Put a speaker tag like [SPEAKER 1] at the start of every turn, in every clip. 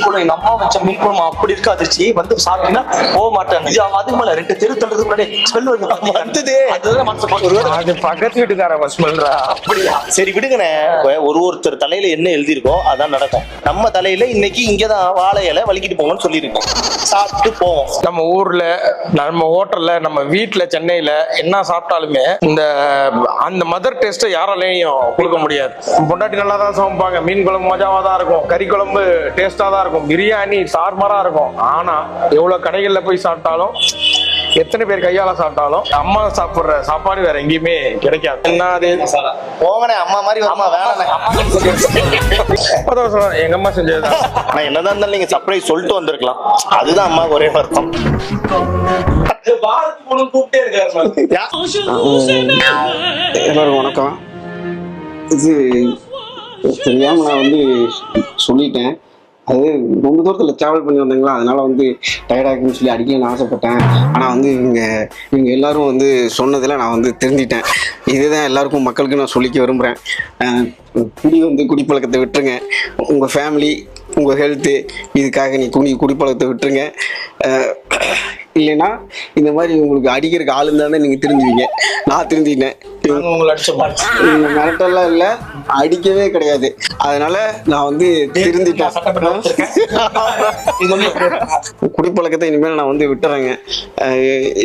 [SPEAKER 1] குழம்பு எங்க அம்மா வச்ச மீன் குழம்பு அப்படி இருக்கு அதிர்ச்சி வந்து சாப்பிட்டீங்கன்னா போக மாட்டேன். இது அதுக்கு மேல 2 தெரு தள்ளுறதுக்கு முன்னாடி ஸ்மெல் வந்தது. அதுதான் மனசு
[SPEAKER 2] அது பக்கத்து வீட்டுக்கார ஸ்மெல்றா.
[SPEAKER 3] அப்படியா? சரி விடுங்கண்ணே. ஒருத்தர் தலையில என்ன எழுதியிருக்கோ அதான் நடக்கும். நம்ம தலையில இன்னைக்கு இங்கதான் வாழை இலை வலிக்கிட்டு போகணும்னு சொல்லியிருக்கோம். சாப்பிட்டு போவோம்.
[SPEAKER 2] நம்ம ஊர்ல, நம்ம ஹோட்டல்ல, நம்ம வீட்டுல, சென்னையில என்ன சாப்பிட்டாலுமே இந்த அந்த மதர் டேஸ்ட் யாராலையும் கொடுக்க முடியாது. பொண்டாட்டி நல்லா தான் சமைப்பாங்க, மீன் குழம்பு மஜாவா தான் இருக்கும், கறி குழம்பு டேஸ்டா தான் இருக்கும், பிரியாணி சார்மாரா இருக்கும். ஆனா எவ்வளவு கடைகள்ல போய் சாப்பிட்டாலும், எத்தனை பேர் கையால சாப்பிட்டாலும் அம்மா சாப்பிடுற சாப்பாடு வேற எங்கேயுமே கிடைக்காது. என்ன அது?
[SPEAKER 3] போங்கண்ணே, அம்மா மாதிரி வருமா? வேணாண்ணே.
[SPEAKER 2] எங்க அம்மா செஞ்சதுதான்.
[SPEAKER 3] ஆனா என்னதான் இருந்தாலும் நீங்க சர்ப்ரைஸ் சொல்லிட்டு வந்திருக்கலாம். அதுதான் அம்மாவுக்கு ஒரே வருத்தம்.
[SPEAKER 4] எல்லாருக்கும் வணக்கம். இது தெரியாம நான் வந்து சொல்லிட்டேன். அது ரொம்ப தூரத்தில் ட்ராவல் பண்ணி வந்தாங்களா, அதனால வந்து டயர்டாகுன்னு சொல்லி அடிக்கணும்னு ஆசைப்பட்டேன். ஆனால் வந்து இவங்க எல்லாரும் வந்து சொன்னதில் நான் வந்து தெரிஞ்சிட்டேன். இதுதான் எல்லாருக்கும் மக்களுக்கு நான் சொல்லிக்க விரும்புகிறேன். குடிப்பழக்கத்தை விட்டுருங்க. உங்கள் ஃபேமிலி, உங்கள் ஹெல்த்து, இதுக்காக குடிப்பழக்கத்தை விட்டுருங்க. இல்லைன்னா இந்த மாதிரி உங்களுக்கு அடிக்கிறதுக்கு ஆளு இருந்தானே நீங்கள் தெரிஞ்சுவீங்க. நான் தெரிஞ்சுக்கிட்டேன். மிரட்டெல்லாம் இல்லை, அடிக்கவே கிடையாது. அதனால நான் வந்து திருந்திட்டேன். குடிப்பழக்கத்தை இனிமேல் நான் வந்து விட்டுறேங்க.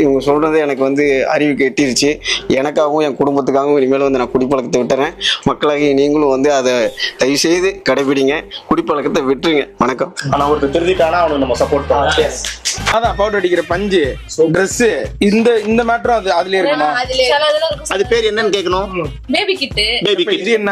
[SPEAKER 4] இவங்க சொல்றது எனக்கு வந்து அறிவுக்கு எட்டிருச்சு. எனக்காகவும் என் குடும்பத்துக்காகவும் இனிமேல் வந்து நான் குடிப்பழக்கத்தை விட்டுறேன். மக்களாகி நீங்களும் வந்து அதை தயவு செய்து கடைபிடிங்க, குடிப்பழக்கத்தை விட்டுருங்க. வணக்கம்.
[SPEAKER 3] ஆனா ஒருத்தர் திருந்திட்டானா அவனுக்கு நம்ம சப்போர்ட் பண்ணலாம்.
[SPEAKER 2] அதான் பவுடர் அடிக்கிற பஞ்சு, ட்ரெஸ், இந்த மேட்டரும் அதுல இருக்குண்ணா.
[SPEAKER 3] அது பேர் என்னன்னு கேட்கணும்.
[SPEAKER 5] Baby kit.
[SPEAKER 3] Baby kit.
[SPEAKER 2] இது என்ன?